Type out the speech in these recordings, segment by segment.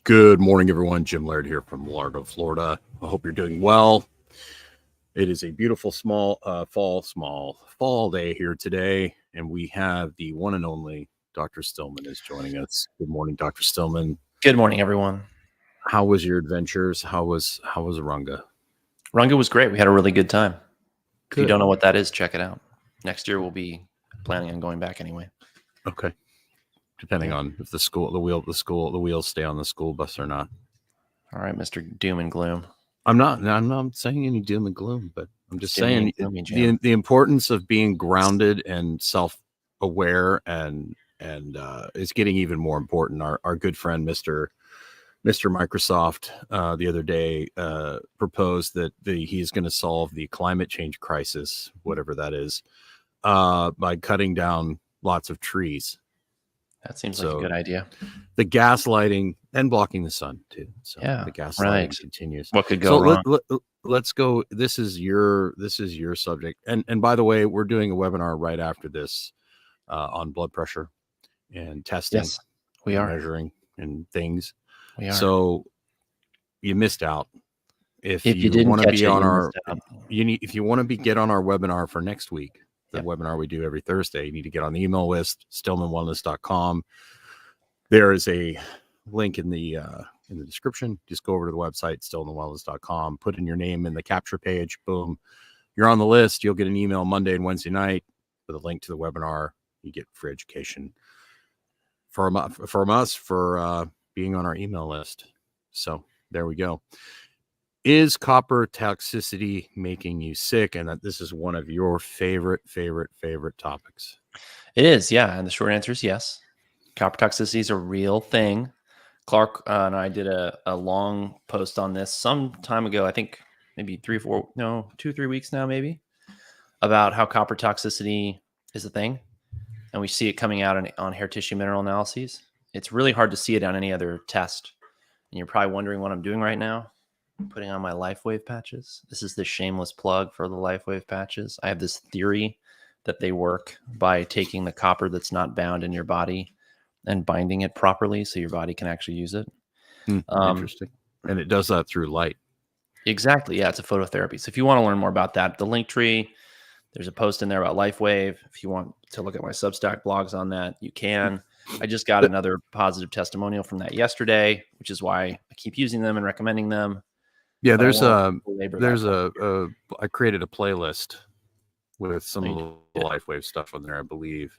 Good morning, everyone. Jim Laird here from Laird, Florida. I hope you're doing well. It is a beautiful fall day here today, and we have the one and only Dr. Stillman is joining us. Good morning, Dr. Stillman. Good morning, everyone. How was your adventures? How was Runga? Runga was great. We had a really good time. Good. If you don't know what that is, check it out. Next year we'll be planning on going back anyway. Okay. Depending on if the wheels stay on the school bus or not. All right, Mr. Doom and Gloom. I'm not saying any doom and gloom, but I'm just saying the importance of being grounded and self-aware and is getting even more important. Our good friend Mr. Microsoft the other day proposed that he's going to solve the climate change crisis, whatever that is, by cutting down lots of trees. That seems like a good idea. The gaslighting and blocking the sun too. So yeah, the gaslighting continues. What could go wrong? Let's go. This is your subject. And by the way, we're doing a webinar right after this on blood pressure and testing. Yes, we are measuring and things. We are. So you missed out. If you didn't want to be on our, if you want to get on our webinar for next week. The webinar we do every Thursday, you need to get on the email list, stillmanwellness.com. There is a link in the description. Just go over to the website, stillmanwellness.com, put in your name in the capture page. Boom. You're on the list. You'll get an email Monday and Wednesday night with a link to the webinar. You get free education from us for being on our email list. So there we go. Is copper toxicity making you sick? And that this is one of your favorite topics. It is, yeah. And the short answer is yes. Copper toxicity is a real thing. Clark and I did a long post on this some time ago. I think maybe 2-3 weeks now, maybe, about how copper toxicity is a thing. And we see it coming out on hair tissue mineral analyses. It's really hard to see it on any other test. And you're probably wondering what I'm doing right now. Putting on my LifeWave patches. This is the shameless plug for the LifeWave patches. I have this theory that they work by taking the copper that's not bound in your body and binding it properly so your body can actually use it. Interesting. And it does that through light. Exactly. Yeah, it's a phototherapy. So if you want to learn more about that, the link tree, there's a post in there about LifeWave. If you want to look at my Substack blogs on that, you can. I just got another positive testimonial from that yesterday, which is why I keep using them and recommending them. Yeah, I created a playlist with some of the LifeWave stuff on there, I believe.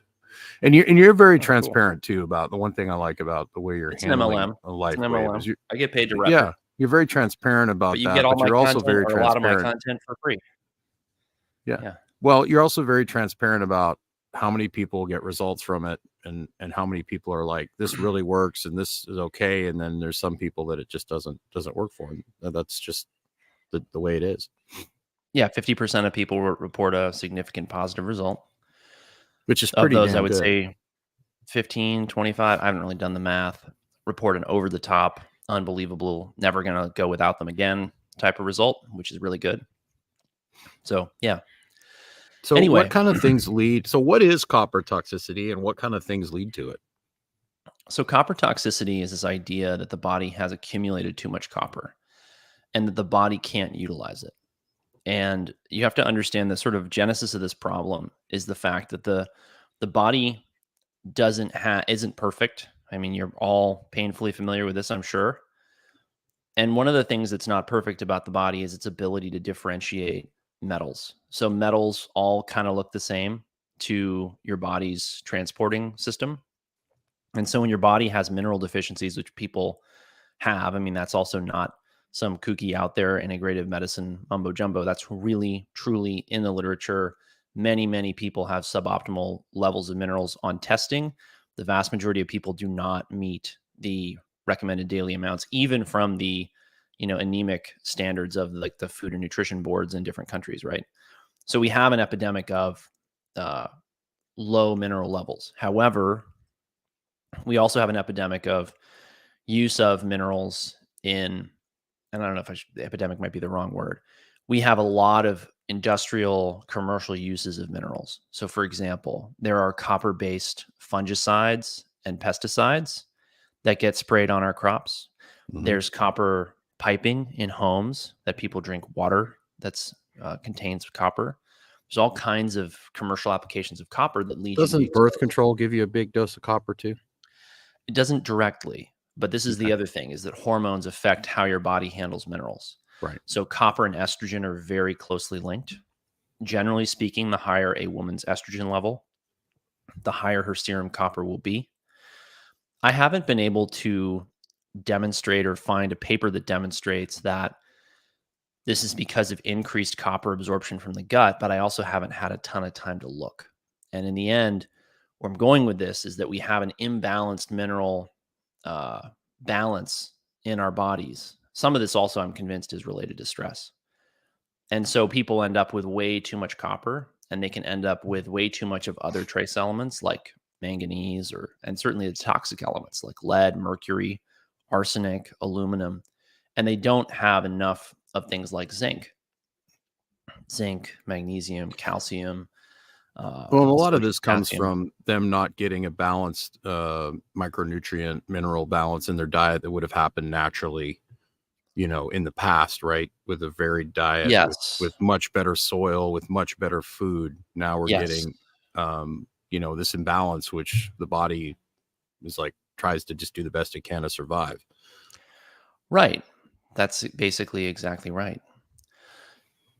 And you're very transparent too about the one thing I like about the way you're handling a LifeWave. I get paid to rep. Yeah, you're very transparent about you that. Get all but you're also very transparent. A lot of my content for free. Yeah. Well, you're also very transparent about how many people get results from it and how many people are like, this really works and this is okay. And then there's some people that it just doesn't work for them. That's just the way it is. Yeah. 50% of people report a significant positive result, which is pretty of those, I would say 15, 25. I haven't really done the math. Report an over the top, unbelievable, never going to go without them again type of result, which is really good. So, yeah. So anyway, what kind of things lead? So what is copper toxicity and what kind of things lead to it? So copper toxicity is this idea that the body has accumulated too much copper and that the body can't utilize it. And you have to understand the sort of genesis of this problem is the fact that the body isn't perfect. I mean, you're all painfully familiar with this, I'm sure. And one of the things that's not perfect about the body is its ability to differentiate metals. So metals all kind of look the same to your body's transporting system. And so when your body has mineral deficiencies, which people have, I mean, that's also not some kooky out there integrative medicine mumbo jumbo. That's really, truly in the literature. Many, many people have suboptimal levels of minerals on testing. The vast majority of people do not meet the recommended daily amounts, even from the anemic standards of like the food and nutrition boards in different countries, right? So we have an epidemic of low mineral levels. However, we also have an epidemic of use of minerals and I don't know if the epidemic might be the wrong word. We have a lot of industrial commercial uses of minerals. So for example, there are copper-based fungicides and pesticides that get sprayed on our crops. There's copper piping in homes that people drink water that's contains copper. There's all kinds of commercial applications of copper that lead you to be Doesn't birth exposed. control give you a big dose of copper too? It doesn't directly, but this is Okay. the other thing, is that hormones affect how your body handles minerals. Right. So copper and estrogen are very closely linked. Generally speaking, the higher a woman's estrogen level, the higher her serum copper will be. I haven't been able to demonstrate or find a paper that demonstrates that this is because of increased copper absorption from the gut, but I also haven't had a ton of time to look. And in the end, where I'm going with this is that we have an imbalanced mineral balance in our bodies. Some of this also, I'm convinced, is related to stress. And so people end up with way too much copper, and they can end up with way too much of other trace elements like manganese, and certainly the toxic elements like lead, mercury, arsenic, aluminum. And they don't have enough of things like zinc, magnesium, calcium. Well, and a lot of Sodium, this comes potassium. from them not getting a balanced micronutrient mineral balance in their diet that would have happened naturally, in the past, right? With a varied diet, Yes. with much better soil, with much better food. Now we're Yes. getting, this imbalance, which the body is like tries to just do the best it can to survive. Right. That's basically exactly right.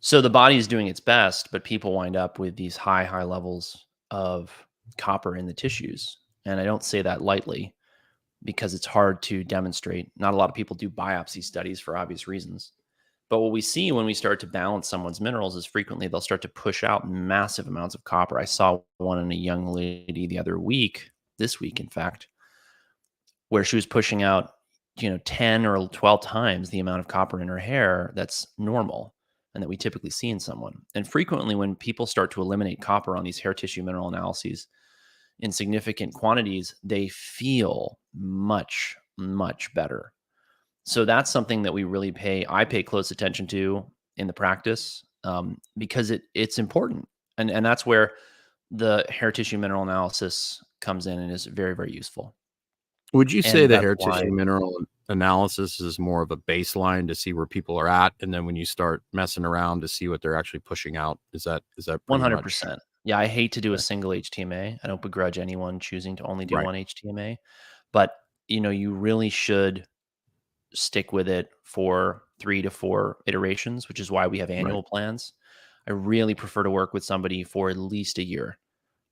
So the body is doing its best, but people wind up with these high levels of copper in the tissues. And I don't say that lightly because it's hard to demonstrate. Not a lot of people do biopsy studies for obvious reasons. But what we see when we start to balance someone's minerals is frequently they'll start to push out massive amounts of copper. I saw one in a young lady this week, in fact, where she was pushing out, 10 or 12 times the amount of copper in her hair that's normal and that we typically see in someone. And frequently, when people start to eliminate copper on these hair tissue mineral analyses in significant quantities, they feel much, much better. So that's something that I pay close attention to in the practice, because it's important. And that's where the hair tissue mineral analysis comes in and is very, very useful. Would you say And the that's hair why tissue mineral analysis is more of a baseline to see where people are at, and then when you start messing around to see what they're actually pushing out? Is that pretty much 100%. Yeah, I hate to do a okay? single HTMA. I don't begrudge anyone choosing to only do Right, one HTMA, but you really should stick with it for 3 to 4 iterations, which is why we have right, annual plans. I really prefer to work with somebody for at least a year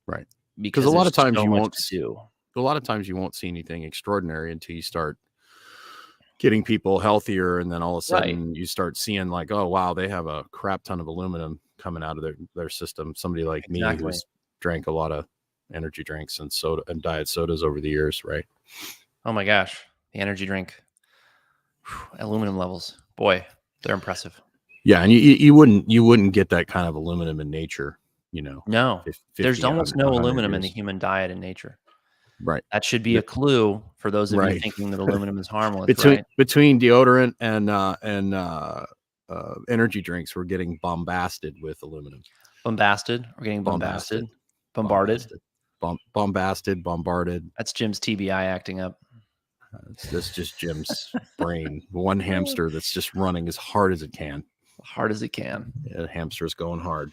right. Because because there's so much to do. a lot of times you won't see anything extraordinary until you start getting people healthier, and then all of a Right. sudden you start seeing like, oh wow, they have a crap ton of aluminum coming out of their system. Somebody like me Exactly. who's drank a lot of energy drinks and soda and diet sodas over the years, right? Oh my gosh. The energy drink. Whew, aluminum levels. Boy, they're impressive. Yeah, and you wouldn't get that kind of aluminum in nature, No, there's 50, almost 100, no 100 aluminum in the years. human diet in nature. Right. That should be The- a clue for those of you right. thinking that aluminum is harmless, between right? between deodorant and energy drinks, we're getting bombasted with aluminum. Bombasted. We're getting bombasted. Bombasted. Bombarded. Bombasted. Bombasted, bombarded. That's Jim's TBI acting up. That's just Jim's brain. One hamster that's just running as hard as it can. Hard as it can. Yeah, the hamster's going hard.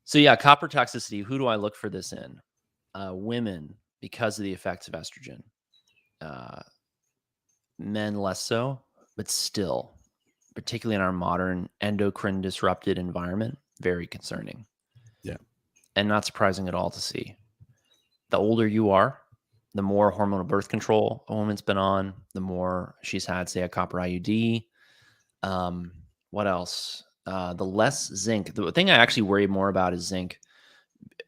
So yeah, copper toxicity. Who do I look for this in? Women, because of the effects of estrogen. Men less so, but still, particularly in our modern endocrine disrupted environment, very concerning. Yeah. And not surprising at all to see. The older you are, the more hormonal birth control a woman's been on, the more she's had, say, a copper IUD. What else? The less zinc. The thing I actually worry more about is zinc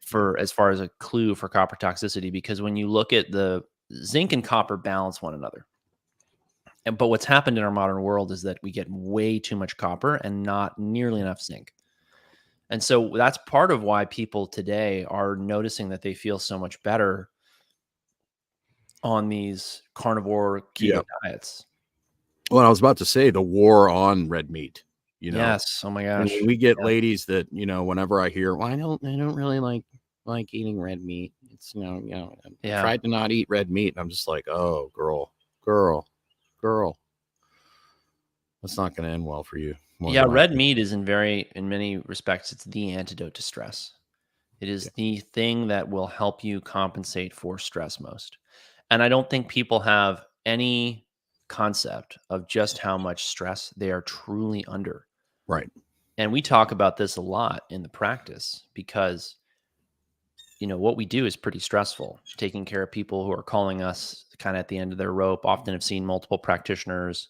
for as far as a clue for copper toxicity, because when you look at the zinc and copper balance one another. But what's happened in our modern world is that we get way too much copper and not nearly enough zinc. And so that's part of why people today are noticing that they feel so much better on these carnivore keto Yeah. diets. Well, I was about to say the war on red meat, Yes. Oh my and gosh. when we get Yeah. ladies that, whenever I hear, well, I don't really like eating red meat. It's, I Yeah. tried to not eat red meat. And I'm just like, oh, girl. That's not going to end well for you. Yeah, red meat is in many respects, it's the antidote to stress. It is the thing that will help you compensate for stress most. And I don't think people have any concept of just how much stress they are truly under. Right. And we talk about this a lot in the practice because, what we do is pretty stressful. Taking care of people who are calling us kind of at the end of their rope, often have seen multiple practitioners,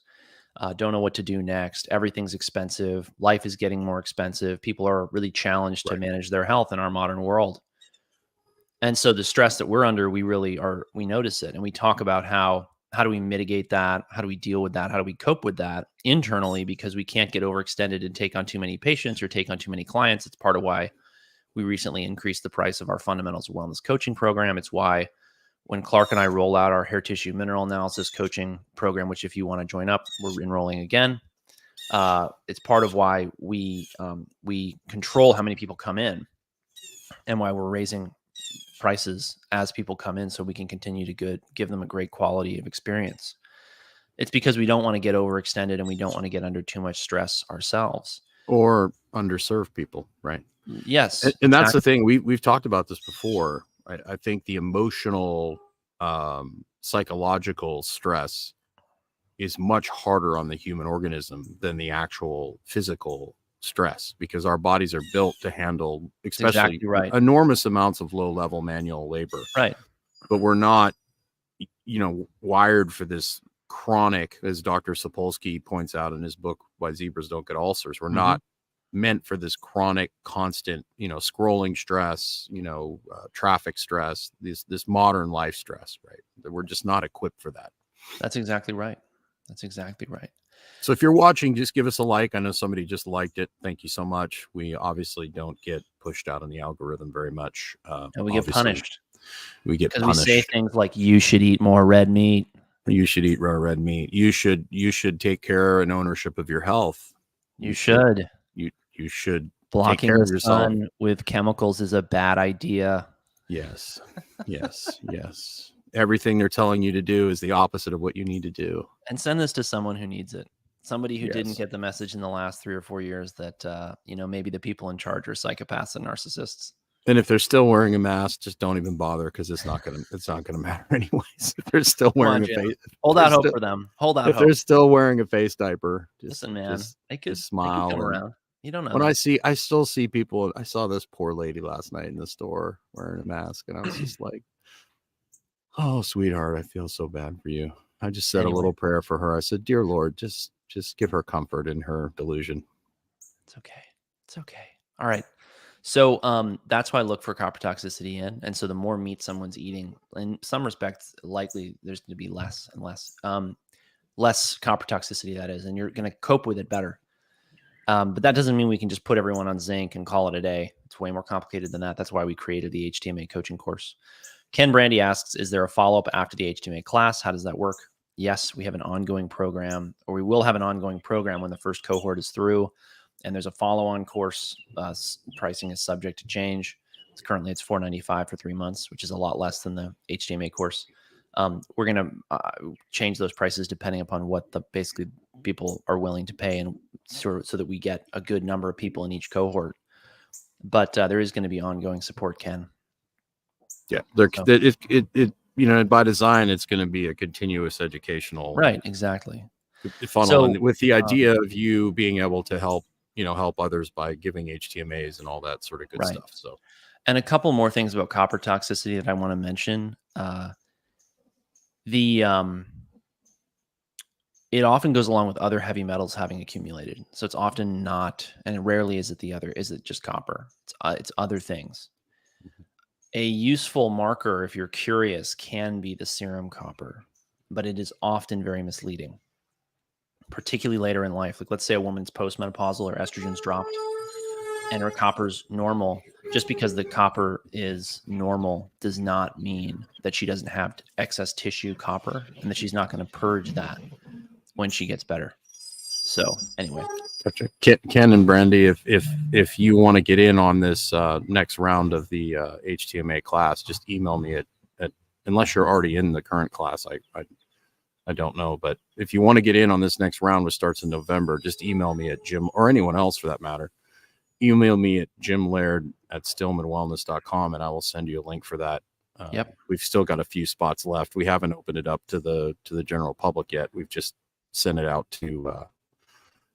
don't know what to do next. Everything's expensive. Life is getting more expensive. People are really challenged to manage their health in our modern world. And so the stress that we're under, we notice it. And we talk about how do we mitigate that? How do we deal with that? How do we cope with that internally? Because we can't get overextended and take on too many patients or take on too many clients. It's part of why we recently increased the price of our Fundamentals of Wellness coaching program. It's why when Clark and I roll out our hair tissue mineral analysis coaching program, which if you want to join up, we're enrolling again. It's part of why we control how many people come in and why we're raising prices as people come in so we can continue to give them a great quality of experience. It's because we don't want to get overextended and we don't want to get under too much stress ourselves. Or underserve people, right? Yes. And that's the thing. We've talked about this before. I think the emotional, psychological stress is much harder on the human organism than the actual physical stress, because our bodies are built to handle especially enormous amounts of low-level manual labor. Right. But we're not, wired for this chronic, as Dr. Sapolsky points out in his book, Why Zebras Don't Get Ulcers. We're not meant for this chronic, constant, scrolling stress, traffic stress, this modern life stress, right? We're just not equipped for that. That's exactly right. That's exactly right. So if you're watching, just give us a like. I know somebody just liked it. Thank you so much. We obviously don't get pushed out on the algorithm very much. And we get punished. We get because punished. we say things like, you should eat more red meat. You should eat raw red meat. You should take care and ownership of your health. You should. You should Blocking take care of the yourself. sun with chemicals is a bad idea. Yes. Yes. Everything they're telling you to do is the opposite of what you need to do. And send this to someone who needs it. Somebody who didn't get the message in the last 3 or 4 years that, maybe the people in charge are psychopaths and narcissists. And if they're still wearing a mask, just don't even bother, because it's not gonna matter anyways. If they're still wearing a face, hold out hope for them. Hold out hope. If they're still wearing a face diaper, listen, man, they could smile. They could come around. You don't know. When I still see people. I saw this poor lady last night in the store wearing a mask, and I was just like, "Oh, sweetheart, I feel so bad for you." I just said a little prayer for her. I said, "Dear Lord, just give her comfort in her delusion." It's okay. It's okay. All right. So that's why I look for copper toxicity in. And so the more meat someone's eating, in some respects, likely there's going to be less and less copper toxicity, that is, and you're going to cope with it better. But that doesn't mean we can just put everyone on zinc and call it a day. It's way more complicated than that. That's why we created the HTMA coaching course. Ken Brandy asks, is there a follow-up after the HTMA class? How does that work? Yes, we have an ongoing program, or we will have an ongoing program when the first cohort is through. And there's a follow-on course. Pricing is subject to change. Currently, it's $495 for 3 months, which is a lot less than the HTMA course. We're going to change those prices depending upon what basically people are willing to pay, and so that we get a good number of people in each cohort. But there is going to be ongoing support, Ken. Yeah, by design, it's going to be a continuous educational. Right, exactly. Funnel, so, with the idea of you being able to help others by giving HTMAs and all that sort of good stuff. So, and a couple more things about copper toxicity that I want to mention. It often goes along with other heavy metals having accumulated. So it's often not, and rarely is it just copper. It's other things. A useful marker, if you're curious, can be the serum copper, but it is often very misleading, particularly later in life. Like, let's say a woman's postmenopausal or estrogen's dropped and her copper's normal. Just because the copper is normal does not mean that she doesn't have excess tissue copper and that she's not going to purge that when she gets better. So anyway, gotcha. Ken and Brandy, if you want to get in on this next round of the HTMA class, just email me at unless you're already in the current class. I don't know. But if you want to get in on this next round, which starts in November, just email me at Jim, or anyone else for that matter. Email me at jimlaird@stillmanwellness.com, and I will send you a link for that. Yep. We've still got a few spots left. We haven't opened it up to the general public yet. We've just sent it out to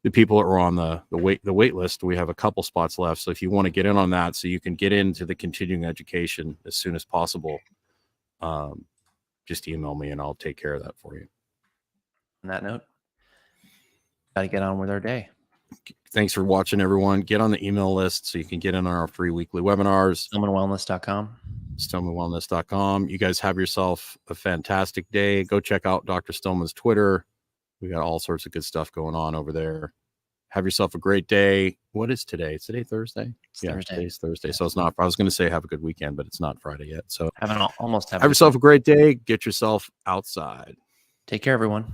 the people that are on the wait list. We have a couple spots left. So if you want to get in on that, so you can get into the continuing education as soon as possible, just email me and I'll take care of that for you. On that note, got to get on with our day. Thanks for watching, everyone. Get on the email list so you can get in on our free weekly webinars. StillmanWellness.com. StillmanWellness.com. You guys have yourself a fantastic day. Go check out Dr. Stillman's Twitter. We got all sorts of good stuff going on over there. Have yourself a great day. What is today? Is today Thursday? Thursday. Today's Thursday. So it's not, I was going to say have a good weekend, but it's not Friday yet. So Have yourself a great day. Get yourself outside. Take care, everyone.